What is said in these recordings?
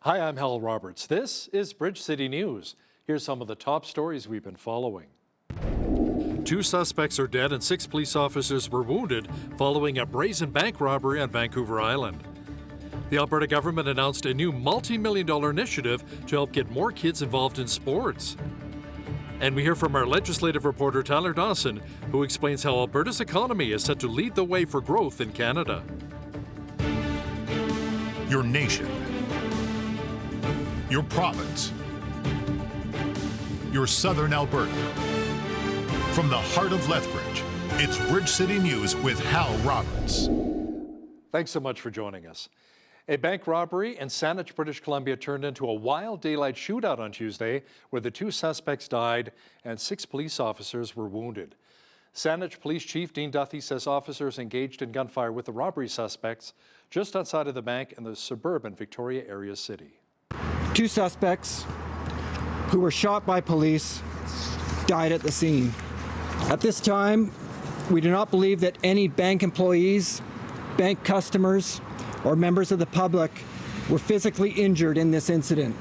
Hi, I'm Hal Roberts. This is Bridge City News. Here's some of the top stories we've been following. 2 suspects are dead and 6 police officers were wounded following a brazen bank robbery on Vancouver Island. The Alberta government announced a new multi-million-dollar initiative to help get more kids involved in sports. And we hear from our legislative reporter Tyler Dawson, who explains how Alberta's economy is set to lead the way for growth in Canada. Your nation. Your province. Your southern Alberta. From the heart of Lethbridge, it's Bridge City News with Hal Roberts. Thanks so much for joining us. A bank robbery in Saanich, British Columbia turned into a wild daylight shootout on Tuesday, where the 2 suspects died and 6 police officers were wounded. Saanich Police Chief Dean Duthie says officers engaged in gunfire with the robbery suspects just outside of the bank in the suburban Victoria area city. 2 suspects who were shot by police died at the scene. At this time, we do not believe that any bank employees, bank customers, or members of the public were physically injured in this incident.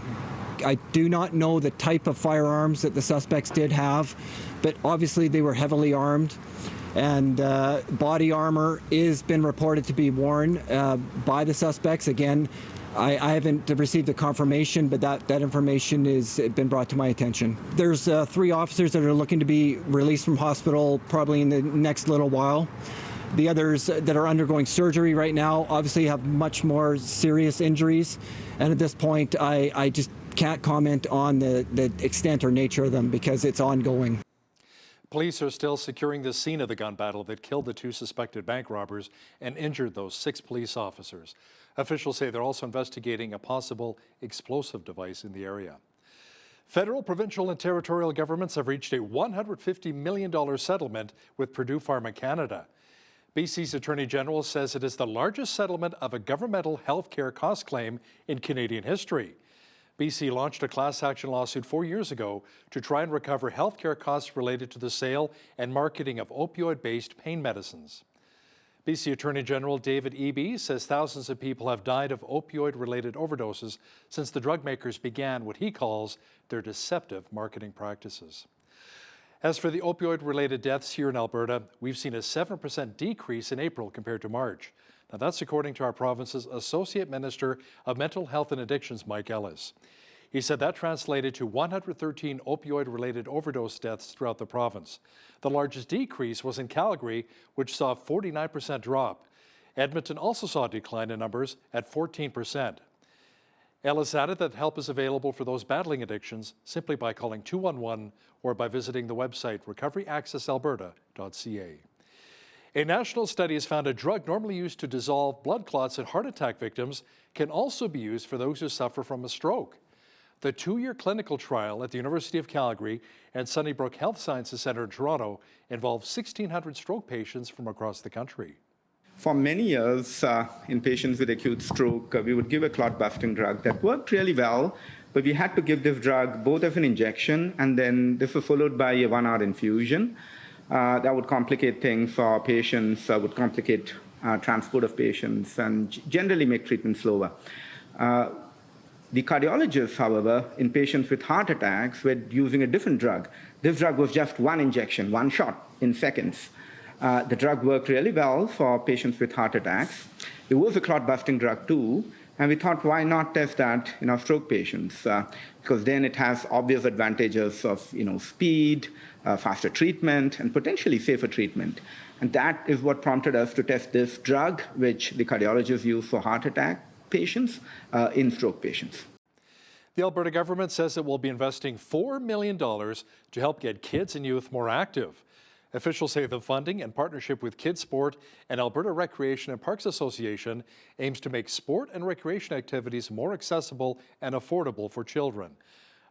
I do not know the type of firearms that the suspects did have, but obviously they were heavily armed, and body armor has been reported to be worn by the suspects. Again, I haven't received the confirmation, but that information has been brought to my attention. There's 3 officers that are looking to be released from hospital probably in the next little while. The others that are undergoing surgery right now obviously have much more serious injuries, and at this point I just can't comment on the extent or nature of them because it's ongoing. Police are still securing the scene of the gun battle that killed the 2 suspected bank robbers and injured those 6 police officers. Officials say they're also investigating a possible explosive device in the area. Federal, provincial, and territorial governments have reached a $150 million settlement with Purdue Pharma Canada. BC's Attorney General says it is the largest settlement of a governmental health care cost claim in Canadian history. BC launched a class action lawsuit 4 years ago to try and recover health care costs related to the sale and marketing of opioid-based pain medicines. BC Attorney General David Eby says thousands of people have died of opioid-related overdoses since the drug makers began what he calls their deceptive marketing practices. As for the opioid-related deaths here in Alberta, we've seen a 7% decrease in April compared to March. Now that's according to our province's Associate Minister of Mental Health and Addictions, Mike Ellis. He said that translated to 113 opioid-related overdose deaths throughout the province. The largest decrease was in Calgary, which saw a 49% drop. Edmonton also saw a decline in numbers at 14%. Ellis added that help is available for those battling addictions simply by calling 211 or by visiting the website recoveryaccessalberta.ca. A national study has found a drug normally used to dissolve blood clots in heart attack victims can also be used for those who suffer from a stroke. The 2-year clinical trial at the University of Calgary and Sunnybrook Health Sciences Centre in Toronto involved 1,600 stroke patients from across the country. For many years, in patients with acute stroke, we would give a clot-busting drug that worked really well, but we had to give this drug both as an injection and then this was followed by a 1-hour infusion. That would complicate things for patients, would complicate transport of patients and generally make treatment slower. The cardiologists, however, in patients with heart attacks were using a different drug. This drug was just 1 injection, 1 shot in seconds. The drug worked really well for patients with heart attacks. It was a clot-busting drug too, and we thought, why not test that in our stroke patients? Because then it has obvious advantages of speed, faster treatment, and potentially safer treatment. And that is what prompted us to test this drug, which the cardiologists use for heart attack patients, in stroke patients. The Alberta government says it will be investing $4 million to help get kids and youth more active. Officials say the funding, in partnership with Kids Sport and Alberta Recreation and Parks Association, aims to make sport and recreation activities more accessible and affordable for children.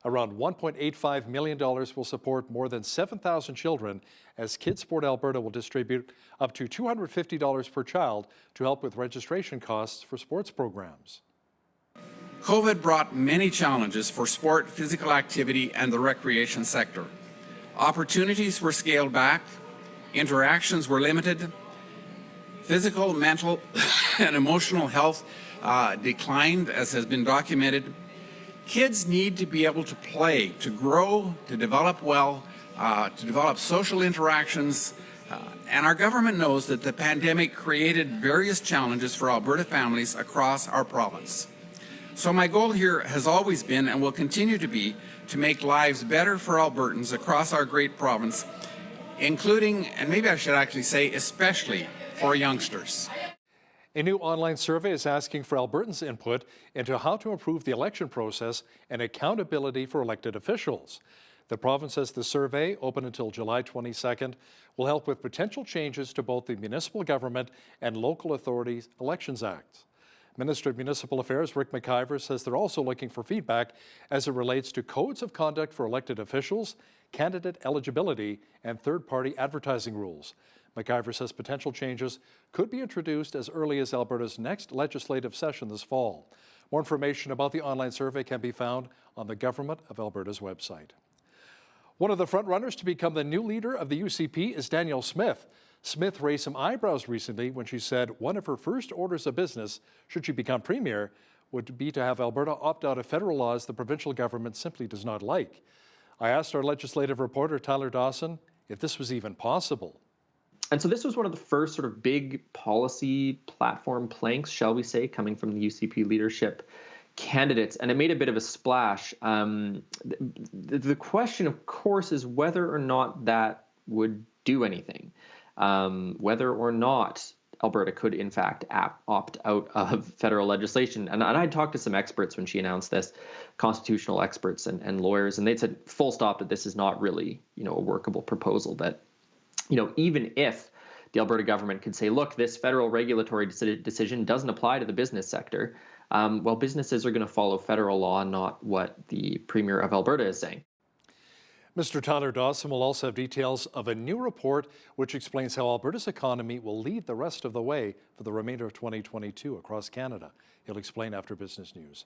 Around $1.85 million will support more than 7,000 children, as Kids Sport Alberta will distribute up to $250 per child to help with registration costs for sports programs. COVID brought many challenges for sport, physical activity, and the recreation sector. Opportunities were scaled back, interactions were limited, physical, mental, and emotional health declined, as has been documented, Kids need to be able to play, to grow, to develop well, to develop social interactions. And our government knows that the pandemic created various challenges for Alberta families across our province. So my goal here has always been and will continue to be to make lives better for Albertans across our great province, including, and maybe I should actually say, especially for youngsters. A new online survey is asking for Albertans' input into how to improve the election process and accountability for elected officials. The province says the survey, open until July 22nd, will help with potential changes to both the Municipal Government and Local Authorities Elections Acts. Minister of Municipal Affairs Rick McIver says they're also looking for feedback as it relates to codes of conduct for elected officials, candidate eligibility, and third-party advertising rules. McIver says potential changes could be introduced as early as Alberta's next legislative session this fall. More information about the online survey can be found on the Government of Alberta's website. One of the front-runners to become the new leader of the UCP is Danielle Smith. Smith raised some eyebrows recently when she said one of her first orders of business, should she become premier, would be to have Alberta opt out of federal laws the provincial government simply does not like. I asked our legislative reporter, Tyler Dawson, if this was even possible. And so this was one of the first sort of big policy platform planks, shall we say, coming from the UCP leadership candidates, and it made a bit of a splash. The question, of course, is whether or not that would do anything. Whether or not Alberta could, in fact, opt out of federal legislation. And I talked to some experts when she announced this, constitutional experts and lawyers, and they said full stop that this is not really, a workable proposal, that, even if the Alberta government could say, look, this federal regulatory decision doesn't apply to the business sector, well, businesses are going to follow federal law, not what the Premier of Alberta is saying. Mr. Tyler Dawson will also have details of a new report which explains how Alberta's economy will lead the rest of the way for the remainder of 2022 across Canada. He'll explain after Business News.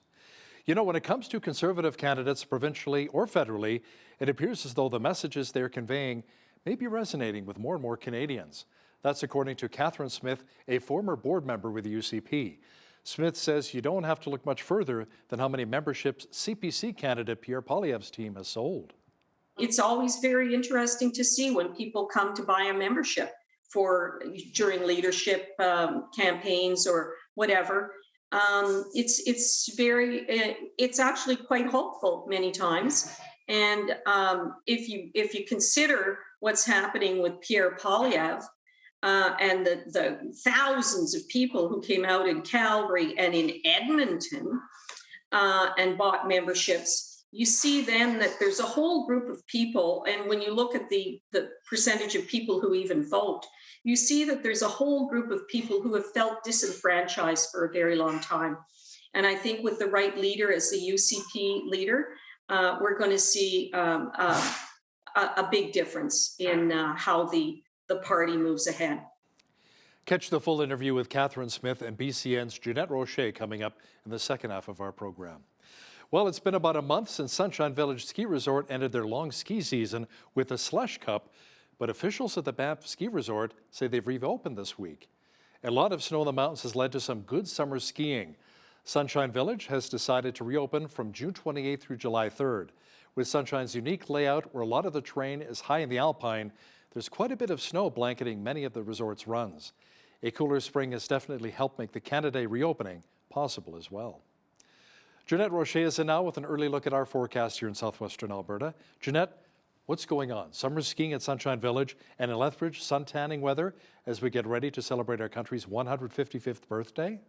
When it comes to Conservative candidates provincially or federally, it appears as though the messages they're conveying may be resonating with more and more Canadians. That's according to Catherine Smith, a former board member with the UCP. Smith says you don't have to look much further than how many memberships CPC candidate Pierre Poilievre's team has sold. It's always very interesting to see when people come to buy a membership during leadership campaigns or whatever. It's actually quite hopeful many times. And if you consider what's happening with Pierre Poilievre and the thousands of people who came out in Calgary and in Edmonton and bought memberships, you see then that there's a whole group of people, and when you look at the percentage of people who even vote, you see that there's a whole group of people who have felt disenfranchised for a very long time. And I think with the right leader as the UCP leader, we're going to see a big difference in how the party moves ahead. Catch the full interview with Catherine Smith and BCN's Jeanette Rocher coming up in the second half of our program. Well, it's been about a month since Sunshine Village Ski Resort ended their long ski season with the Slush Cup, but officials at the Banff Ski Resort say they've reopened this week. A lot of snow in the mountains has led to some good summer skiing. Sunshine Village has decided to reopen from June 28th through July 3rd. With Sunshine's unique layout, where a lot of the terrain is high in the Alpine, there's quite a bit of snow blanketing many of the resort's runs. A cooler spring has definitely helped make the Canada Day reopening possible as well. Jeanette Rocher is in now with an early look at our forecast here in southwestern Alberta. Jeanette, what's going on? Summer skiing at Sunshine Village and in Lethbridge, sun tanning weather as we get ready to celebrate our country's 155th birthday?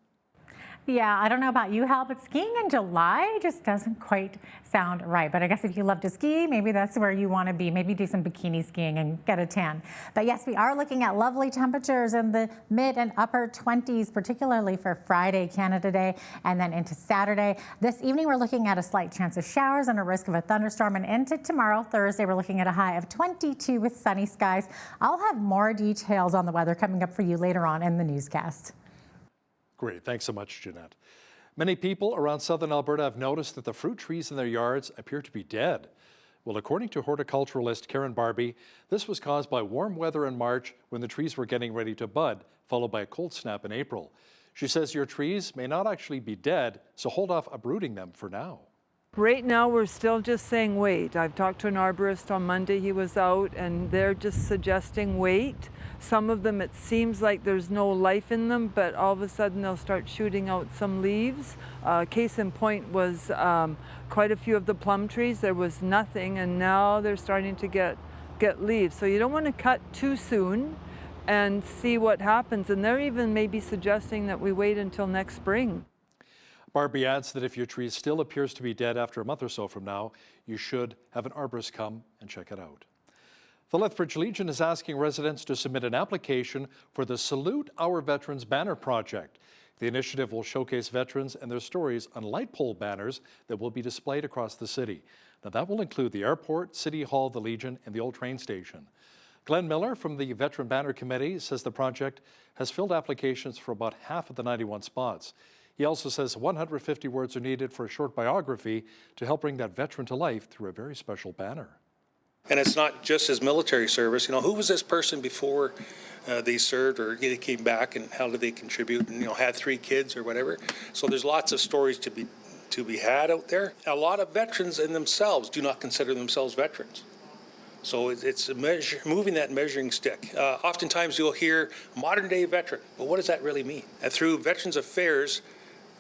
Yeah, I don't know about you, Hal, but skiing in July just doesn't quite sound right. But I guess if you love to ski, maybe that's where you want to be. Maybe do some bikini skiing and get a tan. But yes, we are looking at lovely temperatures in the mid and upper 20s, particularly for Friday, Canada Day, and then into Saturday. This evening, we're looking at a slight chance of showers and a risk of a thunderstorm. And into tomorrow, Thursday, we're looking at a high of 22 with sunny skies. I'll have more details on the weather coming up for you later on in the newscast. Great, thanks so much, Jeanette. Many people around southern Alberta have noticed that the fruit trees in their yards appear to be dead. Well, according to horticulturalist Karen Barbie, this was caused by warm weather in March when the trees were getting ready to bud, followed by a cold snap in April. She says your trees may not actually be dead, so hold off uprooting them for now. Right now, we're still just saying wait. I've talked to an arborist on Monday. He was out, and they're just suggesting wait. Some of them, it seems like there's no life in them, but all of a sudden they'll start shooting out some leaves. Case in point was quite a few of the plum trees. There was nothing, and now they're starting to get leaves. So you don't want to cut too soon and see what happens. And they're even maybe suggesting that we wait until next spring. Barbie adds that if your tree still appears to be dead after a month or so from now, you should have an arborist come and check it out. The Lethbridge Legion is asking residents to submit an application for the Salute Our Veterans banner project. The initiative will showcase veterans and their stories on light pole banners that will be displayed across the city. Now that will include the airport, City Hall, the Legion, and the old train station. Glenn Miller from the Veteran Banner Committee says the project has filled applications for about half of the 91 spots. He also says 150 words are needed for a short biography to help bring that veteran to life through a very special banner. And it's not just his military service. You know, who was this person before they served, or they came back, and how did they contribute, and, you know, had 3 kids or whatever. So there's lots of stories to be had out there. A lot of veterans in themselves do not consider themselves veterans. So it's moving that measuring stick. Oftentimes you'll hear modern day veteran, but what does that really mean? And through Veterans Affairs,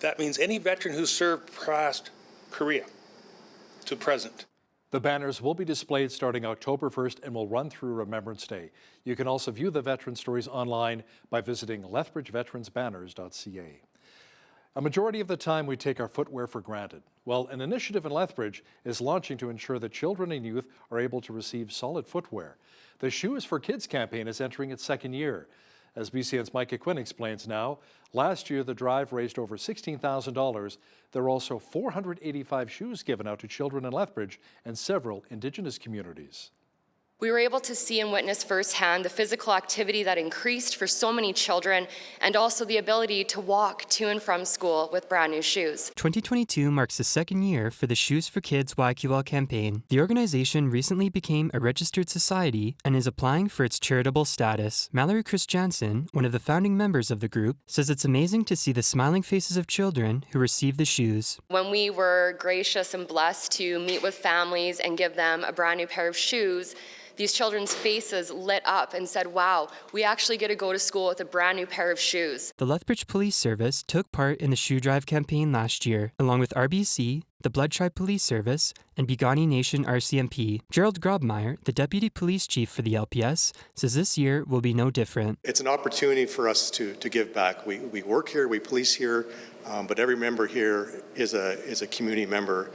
that means any veteran who served past Korea to present. The banners will be displayed starting October 1st and will run through Remembrance Day. You can also view the veteran stories online by visiting lethbridgeveteransbanners.ca. A majority of the time we take our footwear for granted. Well, an initiative in Lethbridge is launching to ensure that children and youth are able to receive solid footwear. The Shoes for Kids campaign is entering its 2nd year. As BCN's Micah Quinn explains now, last year the drive raised over $16,000. There were also 485 shoes given out to children in Lethbridge and several Indigenous communities. We were able to see and witness firsthand the physical activity that increased for so many children, and also the ability to walk to and from school with brand new shoes. 2022 marks the 2nd year for the Shoes for Kids YQL campaign. The organization recently became a registered society and is applying for its charitable status. Mallory Chris Jansen, one of the founding members of the group, says it's amazing to see the smiling faces of children who receive the shoes. When we were gracious and blessed to meet with families and give them a brand new pair of shoes, these children's faces lit up and said, wow, we actually get to go to school with a brand new pair of shoes. The Lethbridge Police Service took part in the shoe drive campaign last year, along with RBC, the Blood Tribe Police Service, and Piikani Nation RCMP. Gerald Grobmeyer, the Deputy Police Chief for the LPS, says this year will be no different. It's an opportunity for us to give back. We work here, we police here, but every member here is a community member.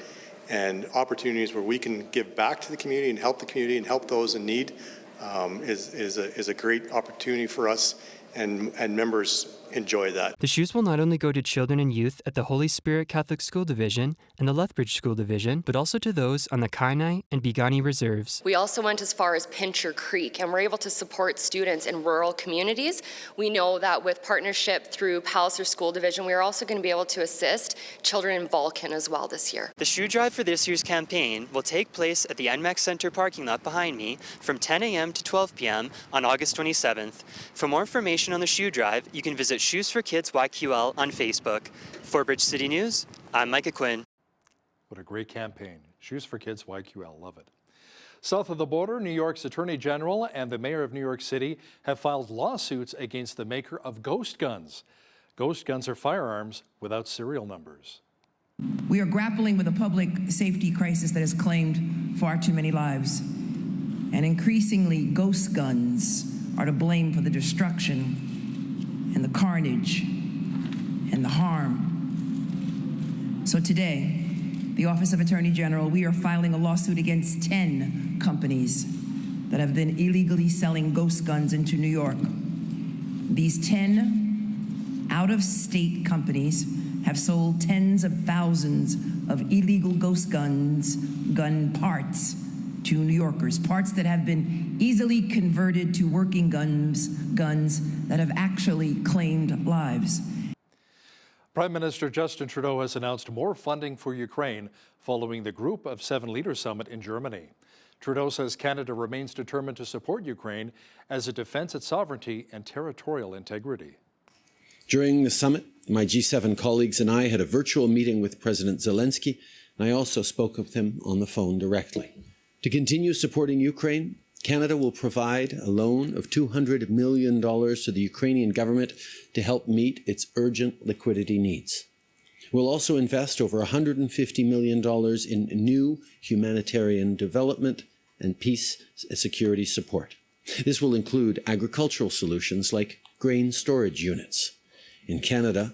And opportunities where we can give back to the community and help the community and help those in need is a great opportunity for us, and members enjoy that. The shoes will not only go to children and youth at the Holy Spirit Catholic School Division and the Lethbridge School Division, but also to those on the Kainai and Piikani Reserves. We also went as far as Pincher Creek, and we're able to support students in rural communities. We know that with partnership through Palliser School Division, we are also going to be able to assist children in Vulcan as well this year. The shoe drive for this year's campaign will take place at the NMAX Center parking lot behind me from 10 a.m. to 12 p.m. on August 27th. For more information on the shoe drive, you can visit Shoes for Kids YQL on Facebook. For Bridge City News, I'm Micah Quinn. What a great campaign. Shoes for Kids YQL, love it. South of the border, New York's Attorney General and the Mayor of New York City have filed lawsuits against the maker of ghost guns. Ghost guns are firearms without serial numbers. We are grappling with a public safety crisis that has claimed far too many lives. And increasingly, ghost guns are to blame for the destruction and the carnage and the harm. So today, the Office of Attorney General, we are filing a lawsuit against 10 companies that have been illegally selling ghost guns into New York. These 10 out-of-state companies have sold tens of thousands of illegal ghost guns, gun parts, to New Yorkers, parts that have been easily converted to working guns that have actually claimed lives. Prime Minister Justin Trudeau has announced more funding for Ukraine following the Group of 7 Leaders Summit in Germany. Trudeau says Canada remains determined to support Ukraine as it defends its sovereignty and territorial integrity. During the summit, My G7 colleagues and I had a virtual meeting with President Zelensky, and I also spoke with him on the phone directly. To continue supporting Ukraine, Canada will provide a loan of $200 million to the Ukrainian government to help meet its urgent liquidity needs. We'll also invest over $150 million in new humanitarian development and peace and security support. This will include agricultural solutions like grain storage units. In Canada,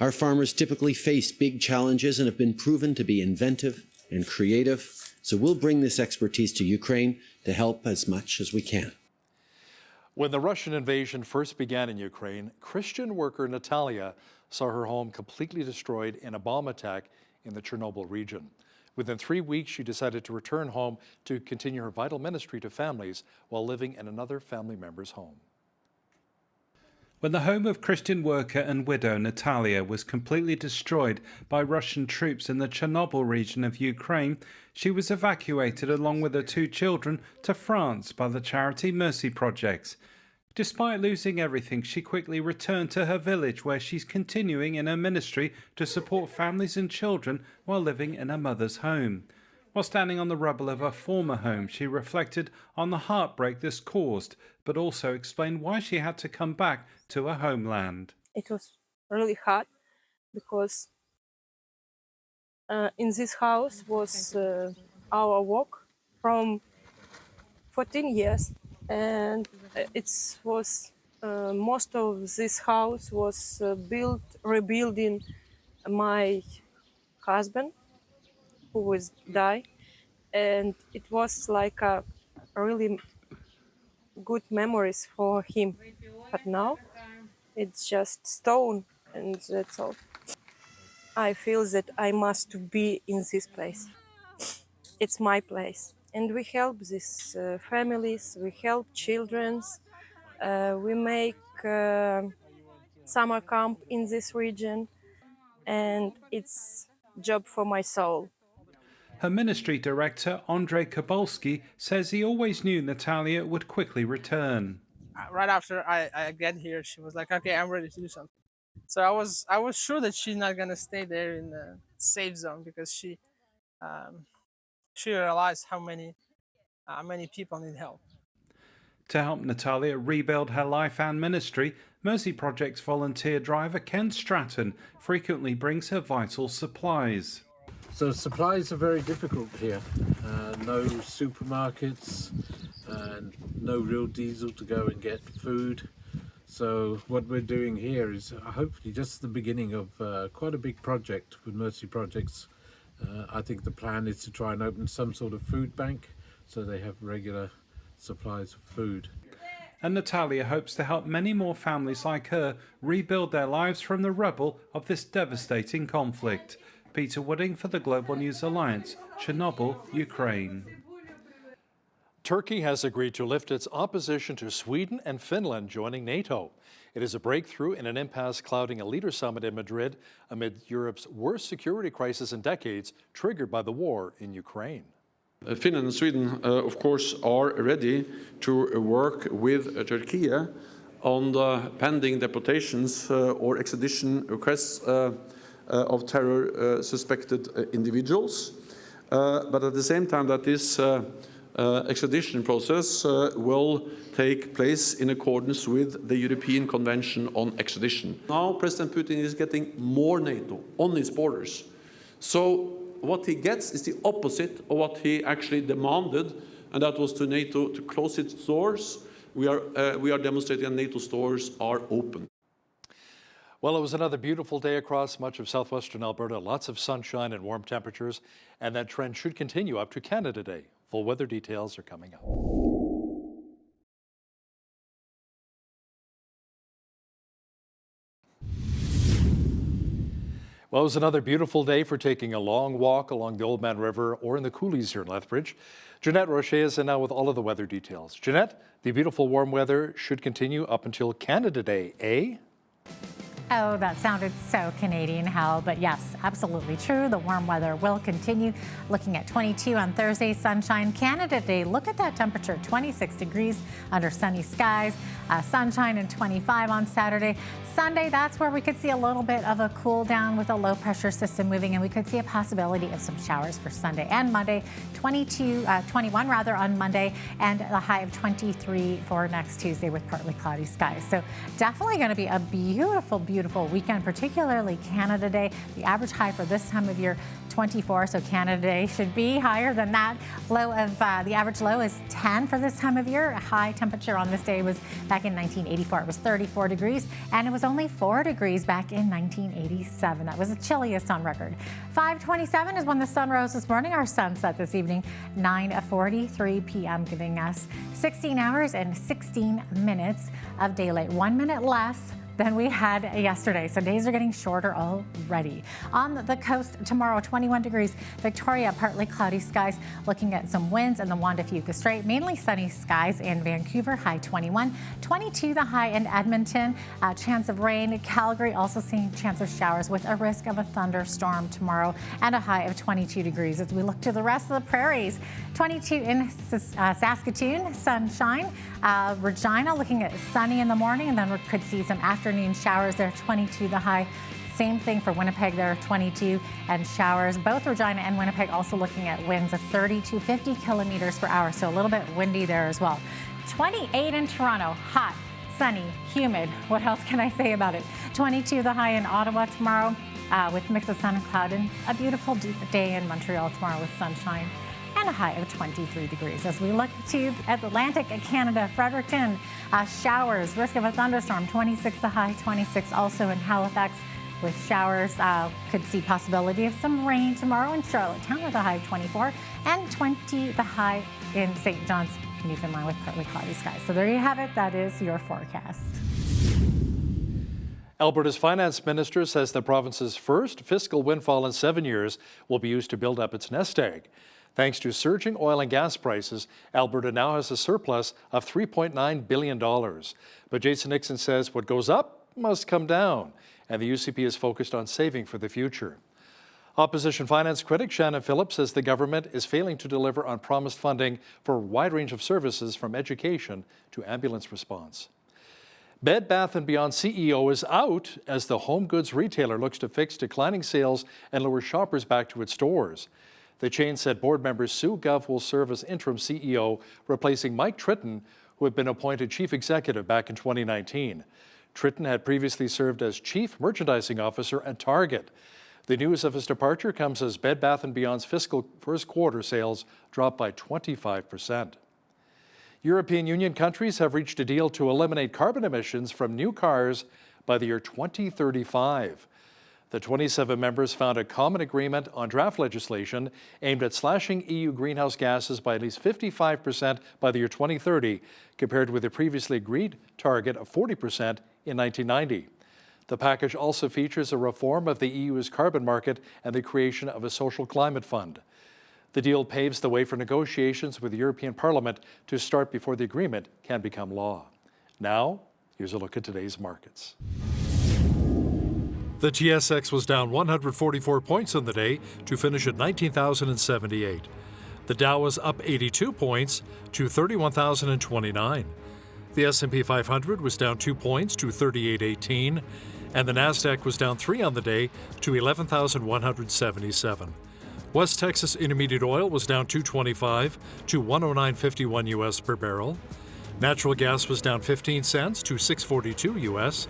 our farmers typically face big challenges and have been proven to be inventive and creative, so we'll bring this expertise to Ukraine to help as much as we can. When the Russian invasion first began in Ukraine, Christian worker Natalia saw her home completely destroyed in a bomb attack in the Chernobyl region. Within 3 weeks, she decided to return home to continue her vital ministry to families while living in another family member's home. When the home of Christian worker and widow Natalia was completely destroyed by Russian troops in the Chernobyl region of Ukraine, she was evacuated along with her 2 children to France by the charity Mercy Projects. Despite losing everything, she quickly returned to her village where she's continuing in her ministry to support families and children while living in her mother's home. While standing on the rubble of her former home, she reflected on the heartbreak this caused, but also explained why she had to come back to her homeland. It was really hard because in this house was our work from 14 years, and it was most of this house was rebuilding my husband who was die, and it was like a really good memories for him. But now it's just stone, and that's all. I feel that I must be in this place. It's my place, and we help these families. We help children. We make summer camp in this region, and it's job for my soul. Her ministry director, Andrei Kabolsky, says he always knew Natalia would quickly return. Right after I get here, she was like, okay, I'm ready to do something. So I was sure that she's not going to stay there in the safe zone, because she realized how many people need help. To help Natalia rebuild her life and ministry, Mercy Project's volunteer driver Ken Stratton frequently brings her vital supplies. So supplies are very difficult here. No supermarkets and no real diesel to go and get food. So what we're doing here is hopefully just the beginning of quite a big project with Mercy Projects. I think the plan is to try and open some sort of food bank so they have regular supplies of food. And Natalia hopes to help many more families like her rebuild their lives from the rubble of this devastating conflict. Peter Wooding for the Global News Alliance, Chernobyl, Ukraine. Turkey has agreed to lift its opposition to Sweden and Finland joining NATO. It is a breakthrough in an impasse clouding a leader summit in Madrid amid Europe's worst security crisis in decades, triggered by the war in Ukraine. Finland and Sweden, of course, are ready to work with Turkey on the pending deportations or extradition requests of terror suspected individuals. But at the same time that this extradition process will take place in accordance with the European Convention on Extradition. Now President Putin is getting more NATO on his borders. So what he gets is the opposite of what he actually demanded, and that was to NATO to close its doors. We are demonstrating that NATO's doors are open. Well, it was another beautiful day across much of southwestern Alberta. Lots of sunshine and warm temperatures, and that trend should continue up to Canada Day. Full weather details are coming up. Well, it was another beautiful day for taking a long walk along the Oldman River or in the coulees here in Lethbridge. Jeanette Rocher is in now with all of the weather details. Jeanette, the beautiful warm weather should continue up until Canada Day, eh? Oh, that sounded so Canadian, Hal, but yes, absolutely true. The warm weather will continue. Looking at 22 on Thursday, sunshine. Canada Day, look at that temperature, 26 degrees under sunny skies. Sunshine and 25 on Saturday. Sunday, that's where we could see a little bit of a cool down with a low pressure system moving, and we could see a possibility of some showers for Sunday and Monday. 21 on Monday, and a high of 23 for next Tuesday with partly cloudy skies. So definitely going to be a beautiful, beautiful weekend, particularly Canada Day. The average high for this time of year, 24, so Canada Day should be higher than that. The average low is 10 for this time of year. A high temperature on this day was back in 1984. It was 34 degrees, and it was only 4 degrees back in 1987. That was the chilliest on record. 5:27 is when the sun rose this morning. Our sunset this evening, 9:43 p.m., giving us 16 hours and 16 minutes of daylight. 1 minute less than we had yesterday. So days are getting shorter already. On the coast tomorrow, 21 degrees. Victoria, partly cloudy skies. Looking at some winds in the Juan de Fuca Strait. Mainly sunny skies in Vancouver, high 21. 22 the high in Edmonton. Chance of rain. Calgary also seeing chance of showers with a risk of a thunderstorm tomorrow and a high of 22 degrees. As we look to the rest of the prairies, 22 in Saskatoon, sunshine. Regina looking at sunny in the morning, and then we could see some afternoon showers there, 22 the high. Same thing for Winnipeg there, 22 and showers. Both Regina and Winnipeg also looking at winds of 30 to 50 kilometers per hour, so a little bit windy there as well. 28 in Toronto, hot, sunny, humid. What else can I say about it? 22 the high in Ottawa tomorrow with mix of sun and cloud, and a beautiful day in Montreal tomorrow with sunshine and a high of 23 degrees. As we look to Atlantic Canada, Fredericton, showers, risk of a thunderstorm, 26 the high, 26 also in Halifax with showers. Could see possibility of some rain tomorrow in Charlottetown with a high of 24, and 20 the high in St. John's, Newfoundland with partly cloudy skies. So there you have it. That is your forecast. Alberta's finance minister says the province's first fiscal windfall in 7 years will be used to build up its nest egg. Thanks to surging oil and gas prices, Alberta now has a surplus of $3.9 billion. But Jason Nixon says what goes up must come down, and the UCP is focused on saving for the future. Opposition finance critic Shannon Phillips says the government is failing to deliver on promised funding for a wide range of services from education to ambulance response. Bed Bath & Beyond CEO is out as the home goods retailer looks to fix declining sales and lure shoppers back to its stores. The chain said board member Sue Gov will serve as interim CEO, replacing Mike Tritton, who had been appointed chief executive back in 2019. Tritton had previously served as chief merchandising officer at Target. The news of his departure comes as Bed Bath & Beyond's fiscal first quarter sales dropped by 25%. European Union countries have reached a deal to eliminate carbon emissions from new cars by the year 2035. The 27 members found a common agreement on draft legislation aimed at slashing EU greenhouse gases by at least 55% by the year 2030, compared with the previously agreed target of 40% in 1990. The package also features a reform of the EU's carbon market and the creation of a social climate fund. The deal paves the way for negotiations with the European Parliament to start before the agreement can become law. Now, here's a look at today's markets. The TSX was down 144 points on the day to finish at 19,078. The Dow was up 82 points to 31,029. The S&P 500 was down 2 points to 3818, and the Nasdaq was down 3 on the day to 11,177. West Texas Intermediate Oil was down $2.25 to $109.51 US per barrel. Natural gas was down 15 cents to $6.42 US.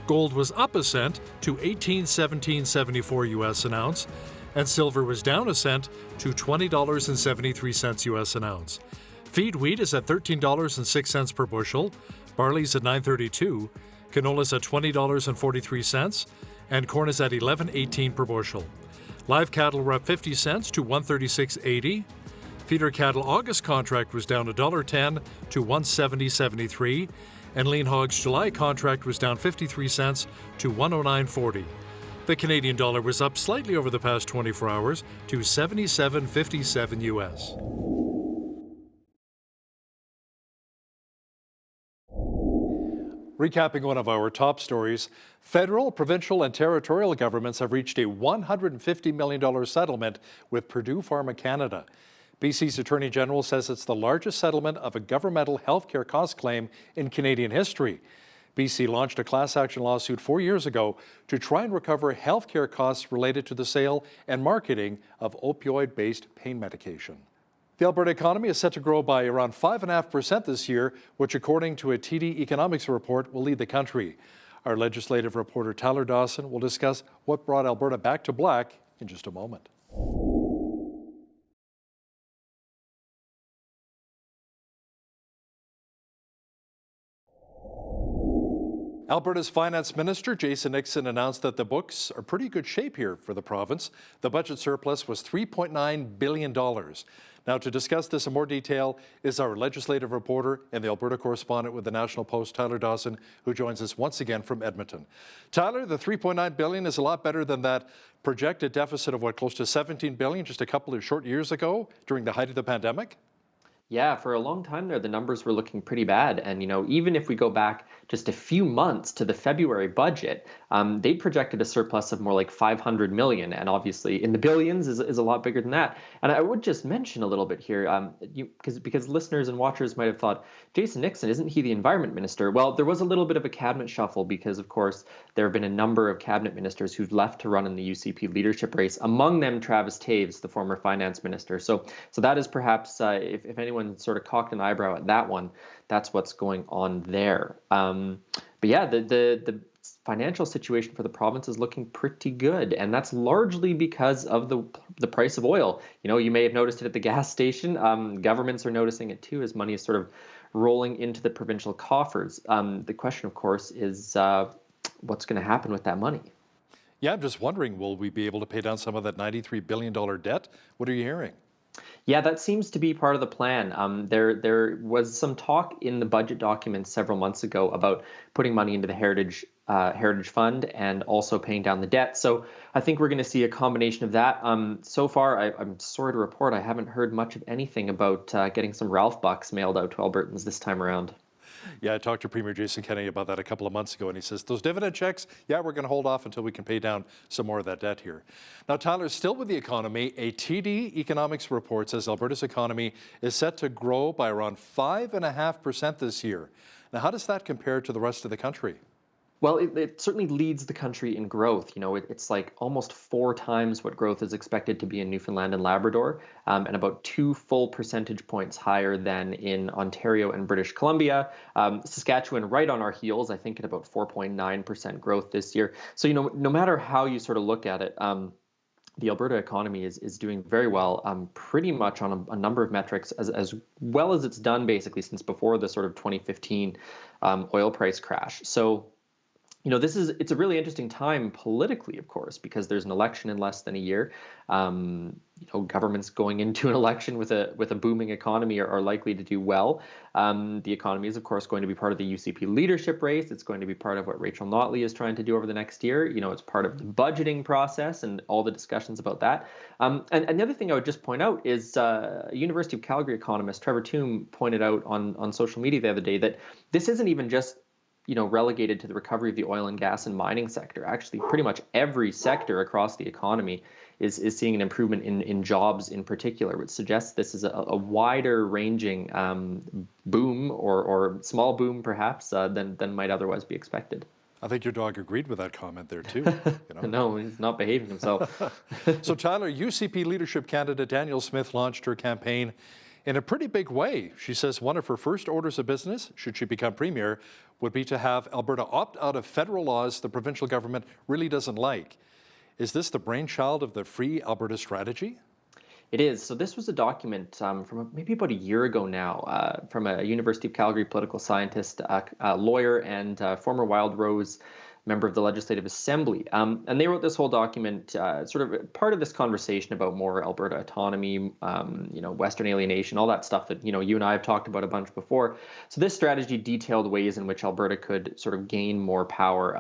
Gold was up a cent to $18.1774 US an ounce, and silver was down a cent to $20.73 US an ounce. Feed wheat is at $13.06 per bushel, barley's at $9.32, canola's at $20.43, and corn is at $11.18 per bushel. Live cattle were up 50 cents to $136.80. Feeder cattle August contract was down $1.10 to $170.73, and lean hogs July contract was down 53 cents to $109.40. The Canadian dollar was up slightly over the past 24 hours to 77.57 US. Recapping one of our top stories, federal, provincial, and territorial governments have reached a $150 million settlement with Purdue Pharma Canada. BC's Attorney General says it's the largest settlement of a governmental healthcare cost claim in Canadian history. BC launched a class action lawsuit 4 years ago to try and recover healthcare costs related to the sale and marketing of opioid-based pain medication. The Alberta economy is set to grow by around 5.5% this year, which according to a TD Economics report will lead the country. Our legislative reporter Tyler Dawson will discuss what brought Alberta back to black in just a moment. Alberta's Finance Minister Jason Nixon announced that the books are pretty good shape here for the province. The budget surplus was $3.9 billion. Now, to discuss this in more detail is our legislative reporter and the Alberta correspondent with the National Post, Tyler Dawson, who joins us once again from Edmonton. Tyler, the $3.9 billion is a lot better than that projected deficit of close to $17 billion just a couple of short years ago during the height of the pandemic? Yeah, for a long time there, the numbers were looking pretty bad. And, even if we go back just a few months to the February budget, they projected a surplus of more like 500 million. And obviously in the billions is a lot bigger than that. And I would just mention a little bit here, because listeners and watchers might have thought, Jason Nixon, isn't he the environment minister? Well, there was a little bit of a cabinet shuffle because, of course, there have been a number of cabinet ministers who've left to run in the UCP leadership race, among them Travis Taves, the former finance minister. So that is perhaps, if anyone sort of cocked an eyebrow at that one, that's what's going on there. But yeah, the financial situation for the province is looking pretty good, and that's largely because of the price of oil. You may have noticed it at the gas station. Governments are noticing it too, as money is sort of rolling into the provincial coffers. The question, of course, is what's going to happen with that money? Yeah, I'm just wondering, will we be able to pay down some of that $93 billion debt? What are you hearing? Yeah, that seems to be part of the plan. There was some talk in the budget documents several months ago about putting money into the Heritage Fund and also paying down the debt. So I think we're going to see a combination of that. So far, I'm sorry to report, I haven't heard much of anything about getting some Ralph bucks mailed out to Albertans this time around. Yeah, I talked to Premier Jason Kenney about that a couple of months ago, and he says, those dividend checks, yeah, we're going to hold off until we can pay down some more of that debt here. Now, Tyler, still with the economy, a TD Economics report says Alberta's economy is set to grow by around 5.5% this year. Now, how does that compare to the rest of the country? Well, it certainly leads the country in growth. It's like almost 4 times what growth is expected to be in Newfoundland and Labrador, and about 2 full percentage points higher than in Ontario and British Columbia. Saskatchewan right on our heels, I think at about 4.9% growth this year. So, no matter how you sort of look at it, the Alberta economy is doing very well, pretty much on a number of metrics, as well as it's done basically since before the sort of 2015 oil price crash. So, it's a really interesting time politically, of course, because there's an election in less than a year. Governments going into an election with a booming economy are likely to do well. The economy is, of course, going to be part of the UCP leadership race. It's going to be part of what Rachel Notley is trying to do over the next year. It's part of the budgeting process and all the discussions about that. And the other thing I would just point out is a University of Calgary economist, Trevor Toome, pointed out on social media the other day that this isn't even just relegated to the recovery of the oil and gas and mining sector. Actually, pretty much every sector across the economy is seeing an improvement in jobs in particular, which suggests this is a wider ranging boom or small boom perhaps than might otherwise be expected. I think your dog agreed with that comment there too. No, he's not behaving himself. So Tyler, UCP leadership candidate Danielle Smith launched her campaign in a pretty big way. She says one of her first orders of business, should she become premier, would be to have Alberta opt out of federal laws the provincial government really doesn't like. Is this the brainchild of the Free Alberta strategy? It is. So this was a document from maybe about a year ago now from a University of Calgary political scientist, lawyer, and former Wild Rose member of the Legislative Assembly. And they wrote this whole document, sort of part of this conversation about more Alberta autonomy, Western alienation, all that stuff that, you and I have talked about a bunch before. So this strategy detailed ways in which Alberta could sort of gain more power.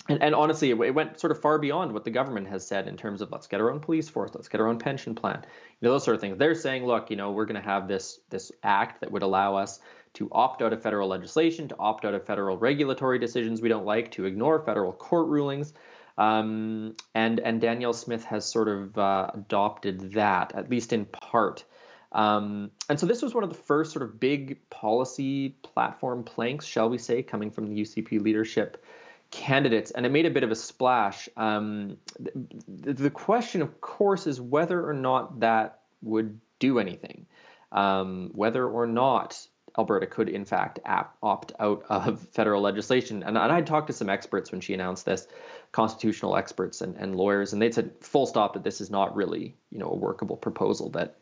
And honestly, it went sort of far beyond what the government has said in terms of let's get our own police force, let's get our own pension plan, those sort of things. They're saying, look, we're going to have this act that would allow us to opt out of federal legislation, to opt out of federal regulatory decisions we don't like, to ignore federal court rulings. And Danielle Smith has sort of adopted that, at least in part. And so this was one of the first sort of big policy platform planks, shall we say, coming from the UCP leadership candidates, and it made a bit of a splash. The question, of course, is whether or not that would do anything, whether or not Alberta could, in fact, opt out of federal legislation. And I talked to some experts when she announced this, constitutional experts and lawyers, and they said full stop that this is not really, a workable proposal. That,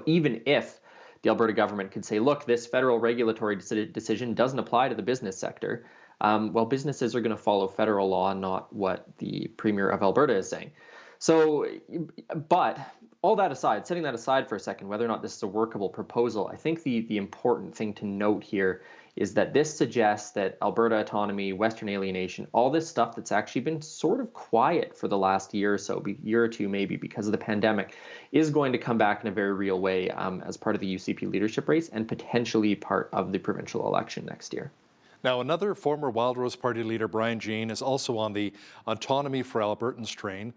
even if the Alberta government could say, look, this federal regulatory decision doesn't apply to the business sector, well, businesses are going to follow federal law, not what the Premier of Alberta is saying. So, but all that aside, setting that aside for a second, whether or not this is a workable proposal, I think the important thing to note here is that this suggests that Alberta autonomy, Western alienation, all this stuff that's actually been sort of quiet for the last year or so, year or two maybe, because of the pandemic, is going to come back in a very real way as part of the UCP leadership race and potentially part of the provincial election next year. Now, another former Wildrose Party leader, Brian Jean, is also on the Autonomy for Albertans train.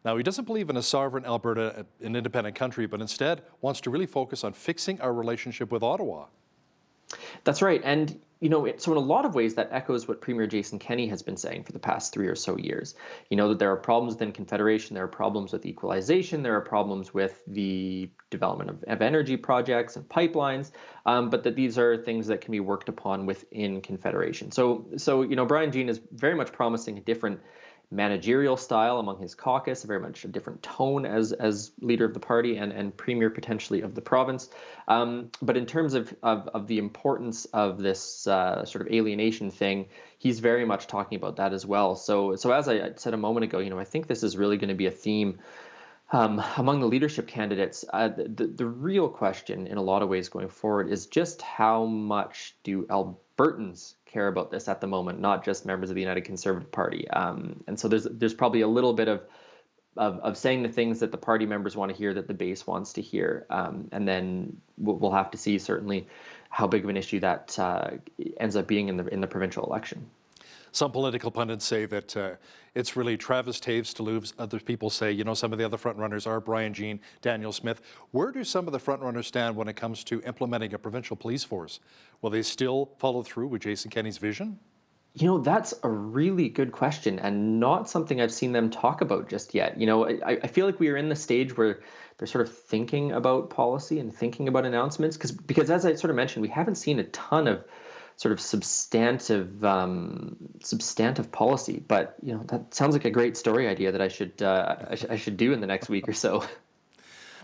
Now, he doesn't believe in a sovereign Alberta, an independent country, but instead wants to really focus on fixing our relationship with Ottawa. That's right. And, so in a lot of ways, that echoes what Premier Jason Kenney has been saying for the past 3 or so years. That there are problems within Confederation, there are problems with equalization, there are problems with the development of energy projects and pipelines, but that these are things that can be worked upon within Confederation. So Brian Jean is very much promising a different managerial style among his caucus, very much a different tone as leader of the party and premier potentially of the province. But in terms of the importance of this sort of alienation thing, he's very much talking about that as well. So as I said a moment ago, I think this is really going to be a theme among the leadership candidates. The real question in a lot of ways going forward is just how much do Albertans care about this at the moment, not just members of the United Conservative Party. And so there's probably a little bit of saying the things that the party members want to hear, that the base wants to hear. And then we'll have to see certainly how big of an issue that ends up being in the provincial election. Some political pundits say that it's really Travis Taves to lose. Other people say, some of the other frontrunners are Brian Jean, Danielle Smith. Where do some of the frontrunners stand when it comes to implementing a provincial police force? Will they still follow through with Jason Kenney's vision? That's a really good question and not something I've seen them talk about just yet. I feel like we are in the stage where they're sort of thinking about policy and thinking about announcements because as I sort of mentioned, we haven't seen a ton of sort of substantive policy, but that sounds like a great story idea that I should do in the next week or so.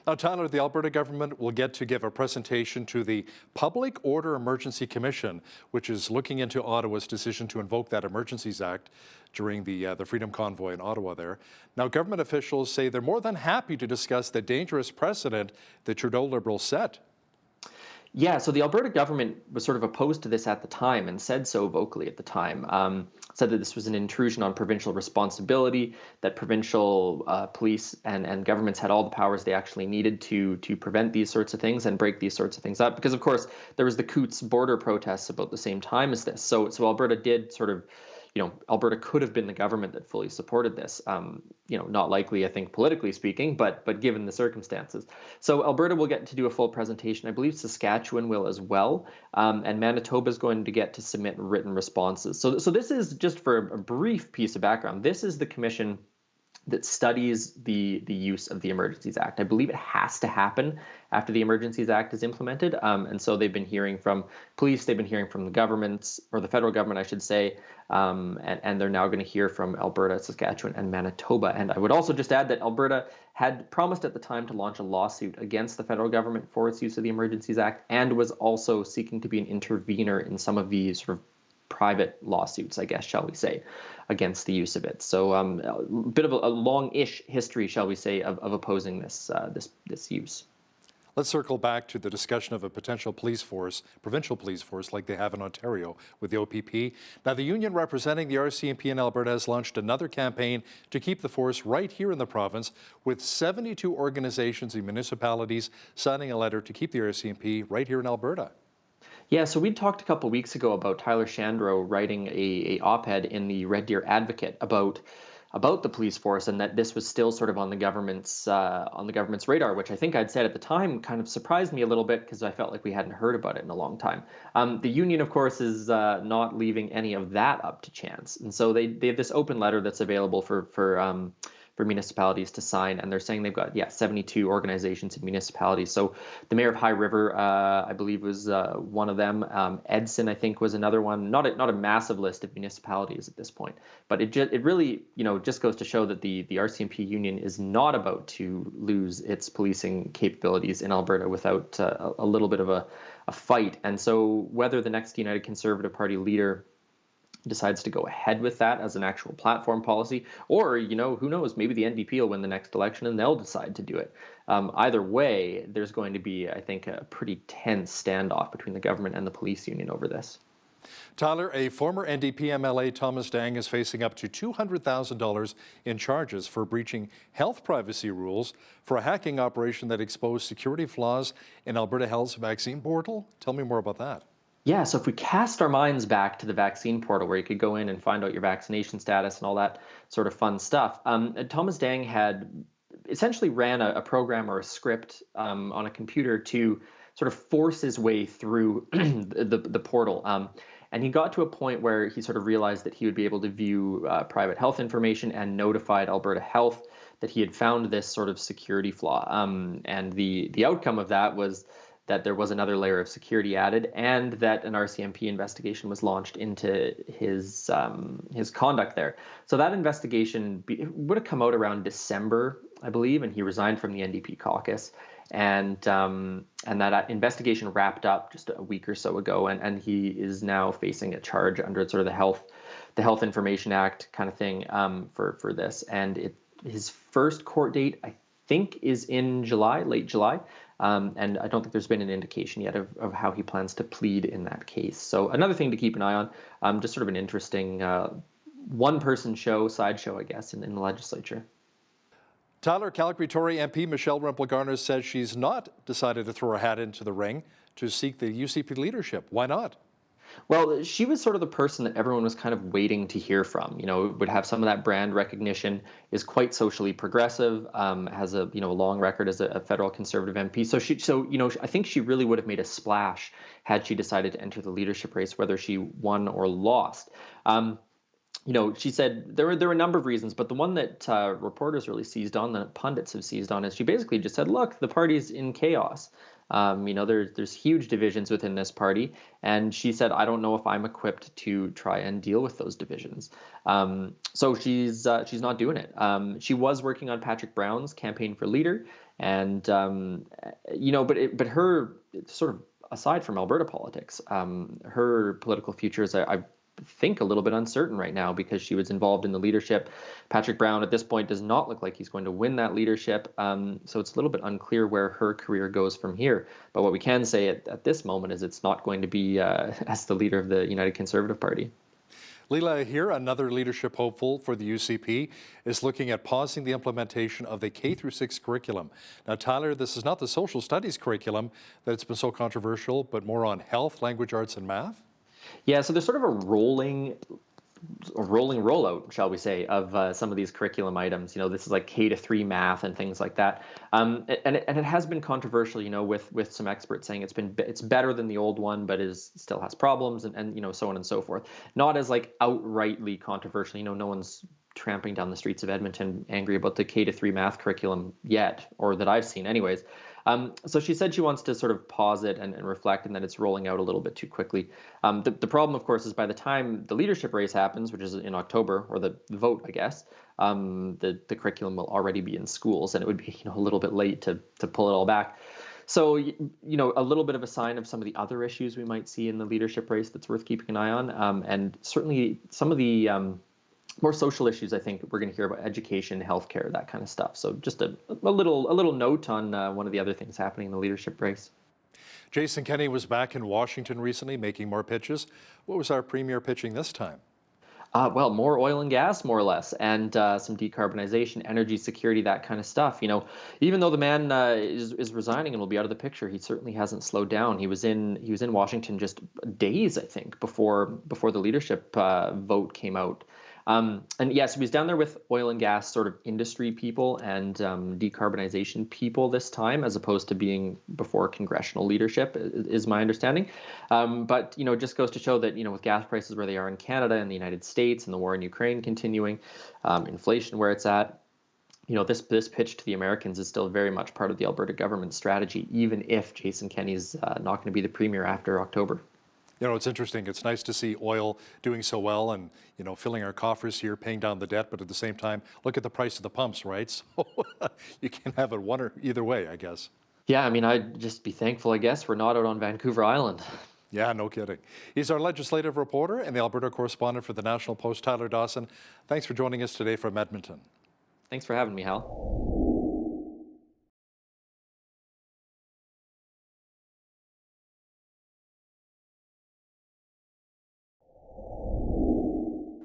Now, Tyler, the Alberta government will get to give a presentation to the Public Order Emergency Commission, which is looking into Ottawa's decision to invoke that Emergencies Act during the Freedom Convoy in Ottawa there. Now, government officials say they're more than happy to discuss the dangerous precedent the Trudeau Liberals set. Yeah, so the Alberta government was sort of opposed to this at the time and said so vocally at the time, said that this was an intrusion on provincial responsibility, that provincial police and governments had all the powers they actually needed to prevent these sorts of things and break these sorts of things up. Because, of course, there was the Coutts border protests about the same time as this. So Alberta did sort of, Alberta could have been the government that fully supported this. Not likely, I think, politically speaking, but given the circumstances. So Alberta will get to do a full presentation. I believe Saskatchewan will as well. And Manitoba is going to get to submit written responses. So this is, just for a brief piece of background, this is the commission that studies the use of the Emergencies Act. I believe it has to happen after the Emergencies Act is implemented. And so they've been hearing from police, they've been hearing from the governments, or the federal government, I should say, and they're now going to hear from Alberta, Saskatchewan, and Manitoba. And I would also just add that Alberta had promised at the time to launch a lawsuit against the federal government for its use of the Emergencies Act, and was also seeking to be an intervener in some of these sort of private lawsuits, I guess, shall we say, against the use of it. So a bit of a long-ish history, shall we say, of opposing this use. Let's circle back to the discussion of a potential police force, provincial police force, like they have in Ontario with the OPP. Now, the union representing the RCMP in Alberta has launched another campaign to keep the force right here in the province, with 72 organizations and municipalities signing a letter to keep the RCMP right here in Alberta. Yeah, so we talked a couple weeks ago about Tyler Shandro writing a op-ed in the Red Deer Advocate about the police force, and that this was still sort of on the government's radar, which I think I'd said at the time kind of surprised me a little bit because I felt like we hadn't heard about it in a long time. The union, of course, is not leaving any of that up to chance, and so they have this open letter that's available for municipalities to sign, and they're saying they've got 72 organizations and municipalities. So the mayor of High River, I believe, was one of them. Edson, I think, was another one. Not a massive list of municipalities at this point, but it really just goes to show that the RCMP union is not about to lose its policing capabilities in Alberta without a little bit of a fight. And so whether the next United Conservative Party leader decides to go ahead with that as an actual platform policy, or who knows, maybe the NDP will win the next election and they'll decide to do it. Either way, there's going to be, I think, a pretty tense standoff between the government and the police union over this. Tyler, a former NDP MLA, Thomas Dang, is facing up to $200,000 in charges for breaching health privacy rules for a hacking operation that exposed security flaws in Alberta Health's vaccine portal. Tell me more about that. Yeah, so if we cast our minds back to the vaccine portal where you could go in and find out your vaccination status and all that sort of fun stuff, Thomas Dang had essentially ran a program or a script on a computer to sort of force his way through the portal. And he got to a point where he sort of realized that he would be able to view private health information and notified Alberta Health that he had found this sort of security flaw. And the outcome of that was that there was another layer of security added, and that an RCMP investigation was launched into his conduct there. So that investigation would have come out around December, I believe, and he resigned from the NDP caucus. And that investigation wrapped up just a week or so ago, and he is now facing a charge under sort of the Health Information Act kind of thing for this. And his first court date, I think, is in July, late July. And I don't think there's been an indication yet of how he plans to plead in that case. So another thing to keep an eye on, just sort of an interesting one-person sideshow, I guess, in the legislature. Tyler, Calgary Tory MP Michelle Rempel-Garner says she's not decided to throw her hat into the ring to seek the UCP leadership. Why not? Well, she was sort of the person that everyone was kind of waiting to hear from. Would have some of that brand recognition, is quite socially progressive, has a long record as a federal Conservative MP. So I think she really would have made a splash had she decided to enter the leadership race, whether she won or lost. She said there were a number of reasons, but the one that reporters really seized on, that pundits have seized on, is she basically just said, look, the party's in chaos. There's huge divisions within this party, and she said, I don't know if I'm equipped to try and deal with those divisions. So she's not doing it. She was working on Patrick Brown's campaign for leader, and but her sort of aside from Alberta politics, her political future is I think a little bit uncertain right now because she was involved in the leadership. Patrick Brown at this point does not look like he's going to win that leadership. So it's a little bit unclear where her career goes from here. But what we can say at this moment is it's not going to be as the leader of the United Conservative Party. Leela here, another leadership hopeful for the UCP, is looking at pausing the implementation of the K-6 curriculum. Now, Tyler, this is not the social studies curriculum that's been so controversial, but more on health, language arts, and math? Yeah, so there's sort of a rolling rollout, shall we say, of some of these curriculum items. This is like K-3 math and things like that. And it has been controversial, with some experts saying it's better than the old one, but still has problems and so on and so forth. Not as like outrightly controversial. No one's tramping down the streets of Edmonton angry about the K-3 math curriculum yet, or that I've seen anyways. So she said she wants to sort of pause it and reflect, and that it's rolling out a little bit too quickly. The problem, of course, is by the time the leadership race happens, which is in October, or the vote, I guess, the curriculum will already be in schools, and it would be a little bit late to pull it all back. So, a little bit of a sign of some of the other issues we might see in the leadership race that's worth keeping an eye on, and certainly some of the more social issues. I think we're going to hear about education, healthcare, that kind of stuff. So just a little note on one of the other things happening in the leadership race. Jason Kenney was back in Washington recently making more pitches. What was our premier pitching this time? Well, more oil and gas, more or less, and some decarbonization, energy security, that kind of stuff. Even though the man is resigning and will be out of the picture, he certainly hasn't slowed down. He was in Washington just days, I think, before the leadership vote came out. And yes, he was down there with oil and gas sort of industry people and decarbonization people this time, as opposed to being before congressional leadership, is my understanding. But it just goes to show that with gas prices where they are in Canada and the United States and the war in Ukraine continuing, inflation where it's at, this pitch to the Americans is still very much part of the Alberta government strategy, even if Jason Kenney's not going to be the premier after October. It's interesting. It's nice to see oil doing so well and, filling our coffers here, paying down the debt, but at the same time, look at the price of the pumps, right? So you can have it one or either way, I guess. Yeah, I'd just be thankful, I guess, we're not out on Vancouver Island. Yeah, no kidding. He's our legislative reporter and the Alberta correspondent for the National Post, Tyler Dawson. Thanks for joining us today from Edmonton. Thanks for having me, Hal.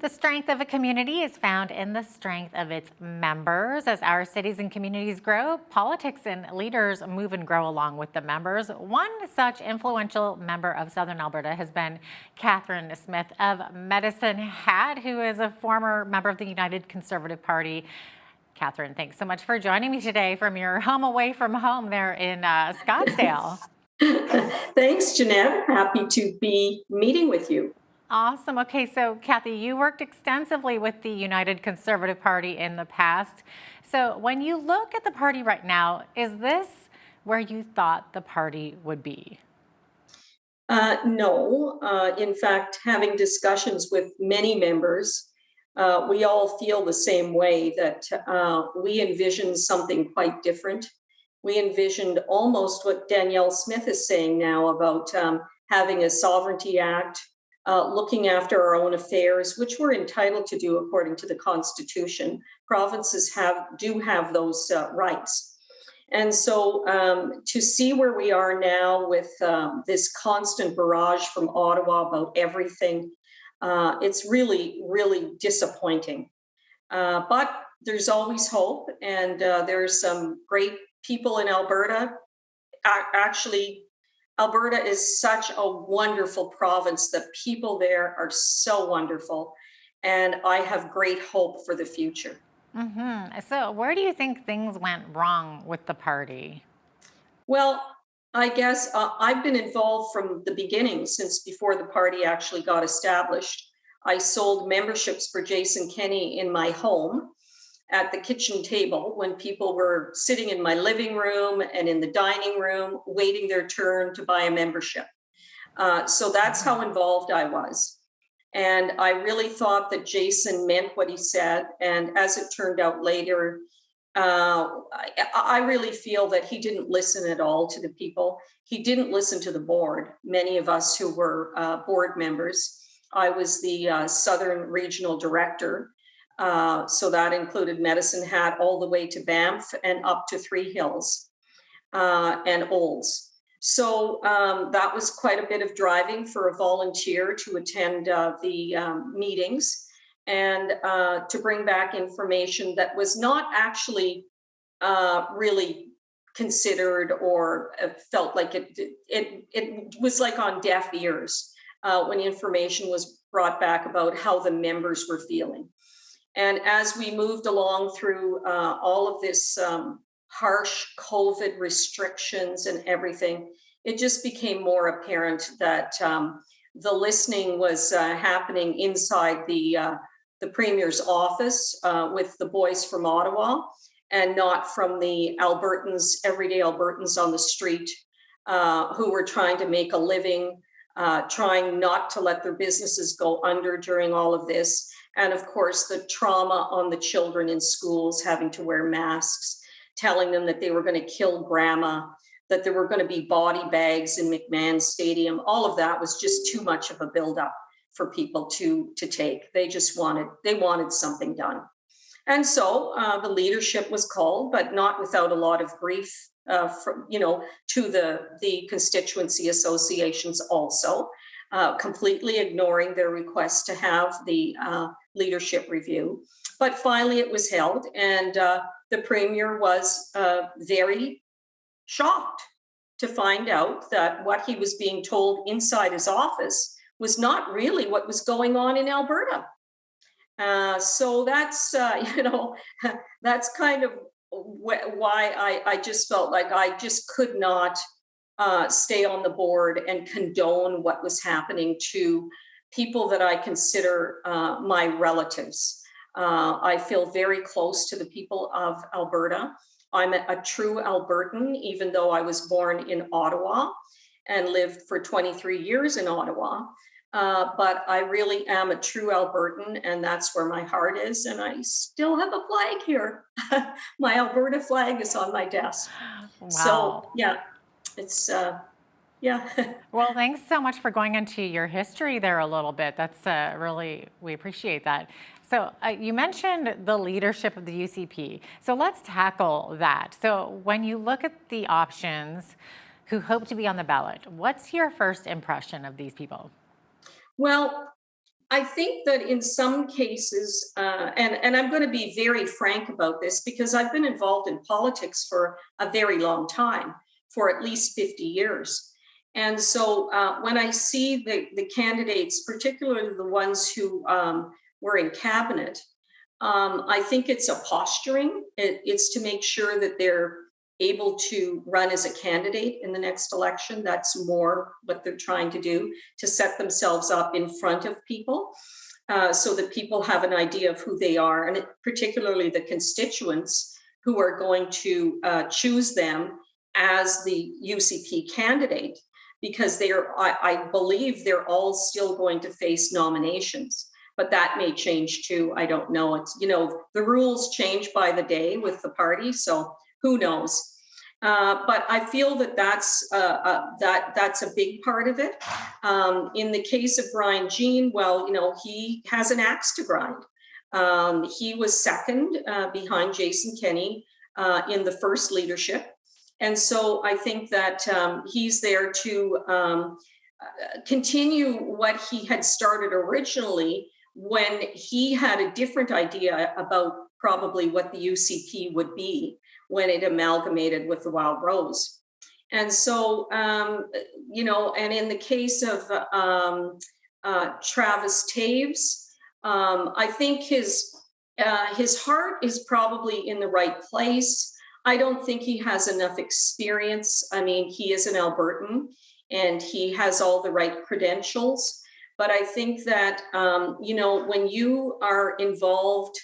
The strength of a community is found in the strength of its members. As our cities and communities grow, politics and leaders move and grow along with the members. One such influential member of Southern Alberta has been Catherine Smith of Medicine Hat, who is a former member of the United Conservative Party. Catherine, thanks so much for joining me today from your home away from home there in Scottsdale. Thanks, Jeanette. Happy to be meeting with you. Awesome. Okay, so Kathy, you worked extensively with the United Conservative Party in the past. So when you look at the party right now, is this where you thought the party would be? No. In fact, having discussions with many members, we all feel the same way, that we envisioned something quite different. We envisioned almost what Danielle Smith is saying now about having a Sovereignty Act, looking after our own affairs, which we're entitled to do according to the Constitution. Provinces do have those rights. And so to see where we are now with this constant barrage from Ottawa about everything, it's really, really disappointing. But there's always hope, and there's some great people in Alberta. Actually, Alberta is such a wonderful province. The people there are so wonderful, and I have great hope for the future. Mm-hmm. So where do you think things went wrong with the party? Well, I guess I've been involved from the beginning, since before the party actually got established. I sold memberships for Jason Kenney in my home at the kitchen table when people were sitting in my living room and in the dining room waiting their turn to buy a membership. So that's how involved I was. And I really thought that Jason meant what he said. And as it turned out later, I really feel that he didn't listen at all to the people. He didn't listen to the board, many of us who were board members. I was the Southern Regional Director. So that included Medicine Hat all the way to Banff and up to Three Hills and Olds. So that was quite a bit of driving for a volunteer to attend the meetings and to bring back information that was not actually really considered, or felt like it was like on deaf ears when information was brought back about how the members were feeling. And as we moved along through all of this harsh COVID restrictions and everything, it just became more apparent that the listening was happening inside the Premier's office with the boys from Ottawa, and not from the Albertans, everyday Albertans on the street who were trying to make a living, trying not to let their businesses go under during all of this. And of course, the trauma on the children in schools having to wear masks, telling them that they were going to kill grandma, that there were going to be body bags in McMahon Stadium. All of that was just too much of a buildup for people to take. They just wanted something done. And so the leadership was called, but not without a lot of grief from, to the constituency associations also. Completely ignoring their request to have the leadership review. But finally it was held, and the Premier was very shocked to find out that what he was being told inside his office was not really what was going on in Alberta. So that's, that's kind of why I just felt like I just could not stay on the board and condone what was happening to people that I consider my relatives. I feel very close to the people of Alberta. I'm a true Albertan, even though I was born in Ottawa and lived for 23 years in Ottawa. But I really am a true Albertan, and that's where my heart is. And I still have a flag here. My Alberta flag is on my desk. Wow. So yeah, it's yeah. Well, thanks so much for going into your history there a little bit. That's really, we appreciate that. So you mentioned the leadership of the UCP. So let's tackle that. So when you look at the options who hope to be on the ballot, what's your first impression of these people? Well, I think that in some cases, and I'm going to be very frank about this because I've been involved in politics for a very long time, for at least 50 years. And so when I see the candidates, particularly the ones who were in cabinet, I think it's a posturing. It's to make sure that they're able to run as a candidate in the next election. That's more what they're trying to do, to set themselves up in front of people so that people have an idea of who they are, and particularly the constituents who are going to choose them as the UCP candidate, because I believe they're all still going to face nominations. But that may change too. I don't know. It's, the rules change by the day with the party, so who knows? But I feel that that's a big part of it. In the case of Brian Jean, well, he has an axe to grind. He was second behind Jason Kenney in the first leadership. And so I think that he's there to continue what he had started originally, when he had a different idea about probably what the UCP would be when it amalgamated with the Wild Rose. And so, and in the case of Travis Taves, I think his heart is probably in the right place. I don't think he has enough experience. I mean, he is an Albertan and he has all the right credentials. But I think that, when you are involved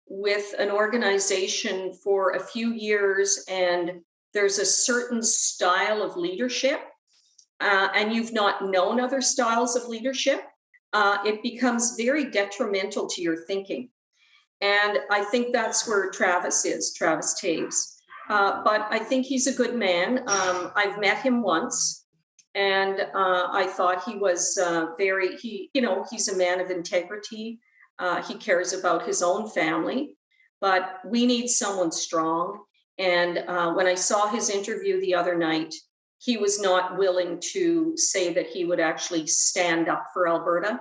with an organization for a few years and there's a certain style of leadership and you've not known other styles of leadership, it becomes very detrimental to your thinking. And I think that's where Travis Taves. But I think he's a good man. I've met him once. And I thought he was he's a man of integrity. He cares about his own family, but we need someone strong. And when I saw his interview the other night, he was not willing to say that he would actually stand up for Alberta.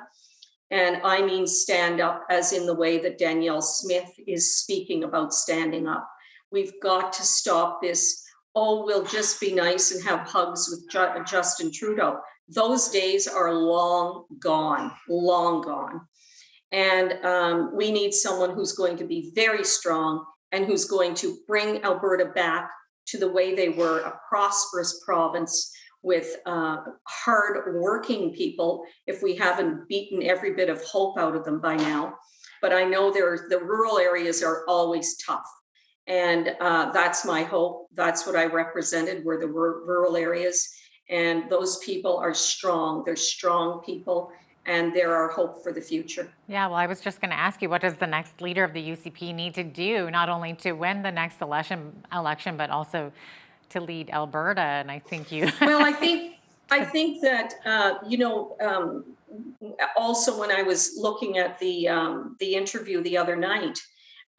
And I mean stand up as in the way that Danielle Smith is speaking about standing up. We've got to stop this, oh, we'll just be nice and have hugs with Justin Trudeau. Those days are long gone. And we need someone who's going to be very strong and who's going to bring Alberta back to the way they were, a prosperous province with hard-working people, if we haven't beaten every bit of hope out of them by now. But I know the rural areas are always tough. And that's my hope. That's what I represented, were the rural areas. And those people are strong. They're strong people, and they're our hope for the future. Yeah, well, I was just going to ask you, what does the next leader of the UCP need to do, not only to win the next election, but also to lead Alberta? And I think you... Well, I think that, also when I was looking at the interview the other night,